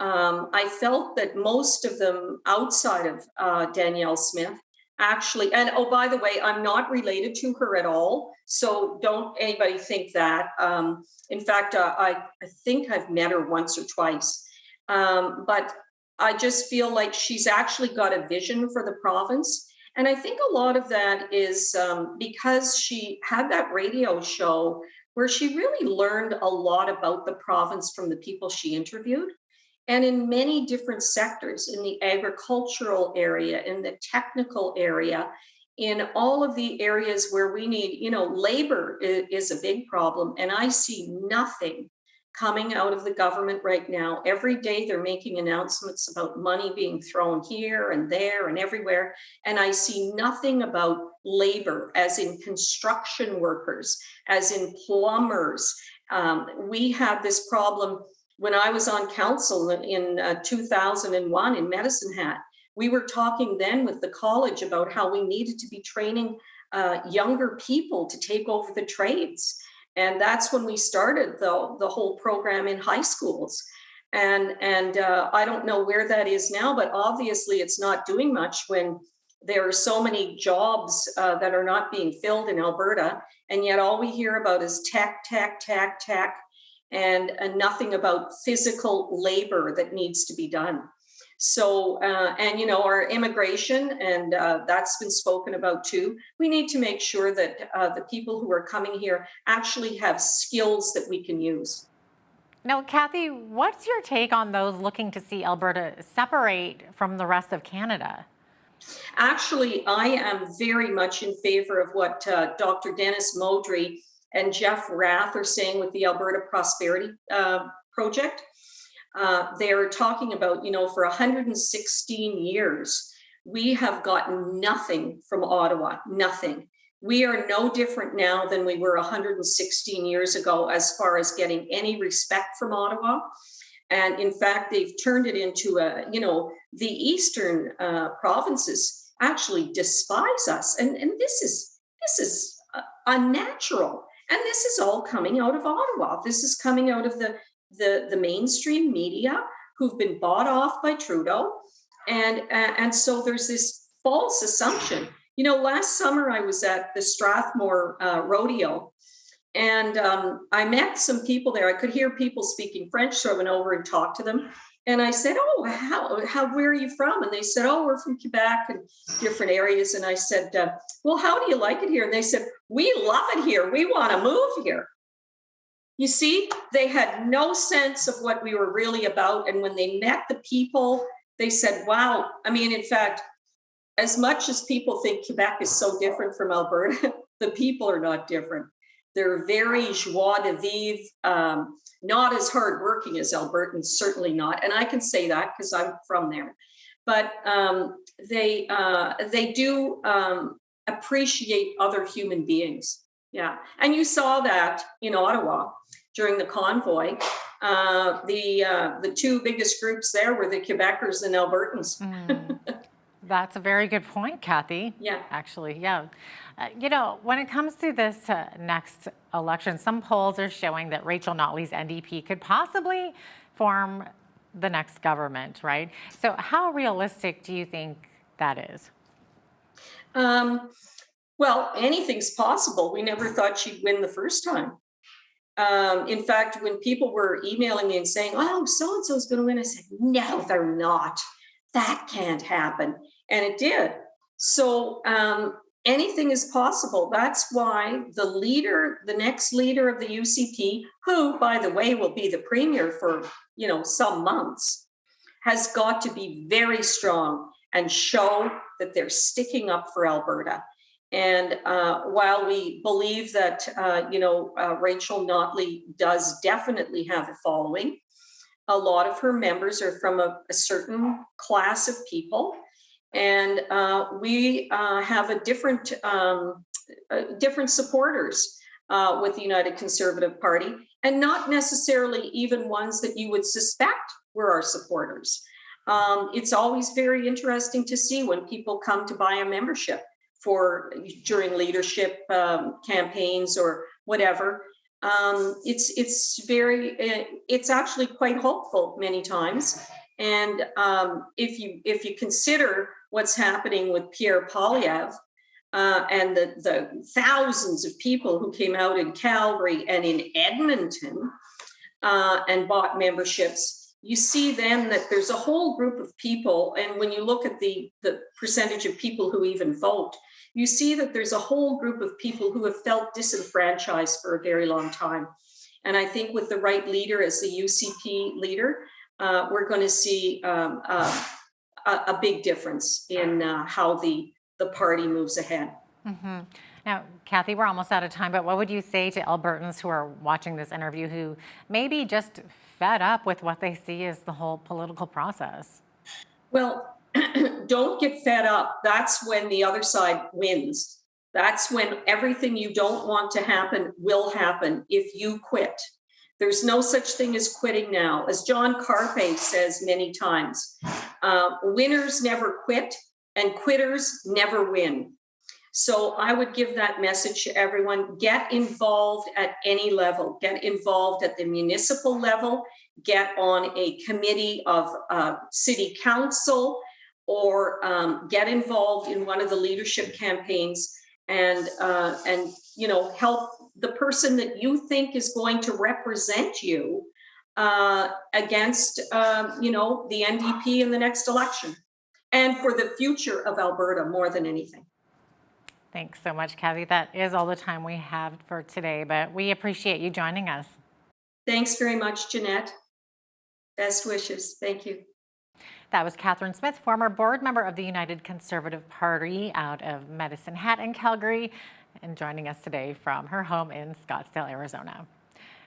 I felt that most of them outside of Danielle Smith actually, and oh, by the way, I'm not related to her at all. So don't anybody think that. In fact, I think I've met her once or twice. But I just feel like she's actually got a vision for the province. And I think a lot of that is because she had that radio show where she really learned a lot about the province from the people she interviewed. And in many different sectors, in the agricultural area, in the technical area, in all of the areas where we need, labor is a big problem. And I see nothing coming out of the government right now. Every day they're making announcements about money being thrown here and there and everywhere. And I see nothing about labor, as in construction workers, as in plumbers. We had this problem when I was on council in 2001 in Medicine Hat. We were talking then with the college about how we needed to be training younger people to take over the trades. And that's when we started the whole program in high schools. And I don't know where that is now, but obviously it's not doing much when there are so many jobs that are not being filled in Alberta. And yet all we hear about is tech, and nothing about physical labor that needs to be done. So, and our immigration, and that's been spoken about too. We need to make sure that the people who are coming here actually have skills that we can use. Now, Kathy, what's your take on those looking to see Alberta separate from the rest of Canada? Actually, I am very much in favor of what Dr. Dennis Modry and Jeff Rath are saying with the Alberta Prosperity Project. They're talking about, for 116 years, we have gotten nothing from Ottawa, nothing. We are no different now than we were 116 years ago as far as getting any respect from Ottawa. And in fact, they've turned it into the eastern provinces actually despise us. And this is unnatural. And this is all coming out of Ottawa. This is coming out of the mainstream media who've been bought off by Trudeau. And so there's this false assumption. Last summer I was at the Strathmore Rodeo, and I met some people there. I could hear people speaking French, so I went over and talked to them. And I said, "Oh, where are you from?" And they said, "Oh, we're from Quebec and different areas." And I said, "Well, how do you like it here?" And they said, "We love it here. We want to move here." You see, they had no sense of what we were really about. And when they met the people, they said, wow. I mean, in fact, as much as people think Quebec is so different from Alberta, the people are not different. They're very joie de vivre, not as hardworking as Albertans, certainly not. And I can say that because I'm from there. But they do appreciate other human beings. Yeah. And you saw that in Ottawa during the convoy. The two biggest groups there were the Quebecers and Albertans. That's a very good point, Kathy. Yeah. Actually, yeah. When it comes to this next election, some polls are showing that Rachel Notley's NDP could possibly form the next government, right? So how realistic do you think that is? Well, anything's possible. We never thought she'd win the first time. In fact, when people were emailing me and saying, "Oh, so-and-so is going to win," I said, "No, they're not. That can't happen." And it did. So anything is possible. That's why the next leader of the UCP, who, by the way, will be the premier for, some months, has got to be very strong and show that they're sticking up for Alberta. And while we believe that, Rachel Notley does definitely have a following, a lot of her members are from a certain class of people. And we have a different supporters with the United Conservative Party, and not necessarily even ones that you would suspect were our supporters. It's always very interesting to see when people come to buy a membership during leadership campaigns or whatever. It's actually quite hopeful many times. And if you consider what's happening with Pierre Poilievre and the thousands of people who came out in Calgary and in Edmonton and bought memberships, you see then that there's a whole group of people. And when you look at the percentage of people who even vote, you see that there's a whole group of people who have felt disenfranchised for a very long time. And I think with the right leader as the UCP leader, we're going to see a big difference in how the party moves ahead. Mm-hmm. Now, Kathy, we're almost out of time, but what would you say to Albertans who are watching this interview who may be just fed up with what they see as the whole political process? Well, don't get fed up. That's when the other side wins. That's when everything you don't want to happen will happen if you quit. There's no such thing as quitting now. As John Carpe says many times, winners never quit and quitters never win. So I would give that message to everyone. Get involved at any level. Get involved at the municipal level. Get on a committee of city council, or get involved in one of the leadership campaigns, and help the person that you think is going to represent you against the NDP in the next election, and for the future of Alberta more than anything. Thanks so much, Kathy. That is all the time we have for today, but we appreciate you joining us. Thanks very much, Jeanette. Best wishes. Thank you. That was Catherine Smith, former board member of the United Conservative Party out of Medicine Hat in Calgary, and joining us today from her home in Scottsdale, Arizona.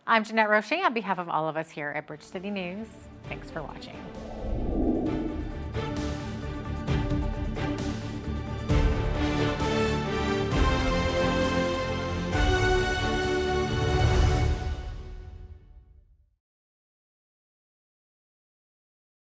I'm Jeanette Roche on behalf of all of us here at Bridge City News. Thanks for watching.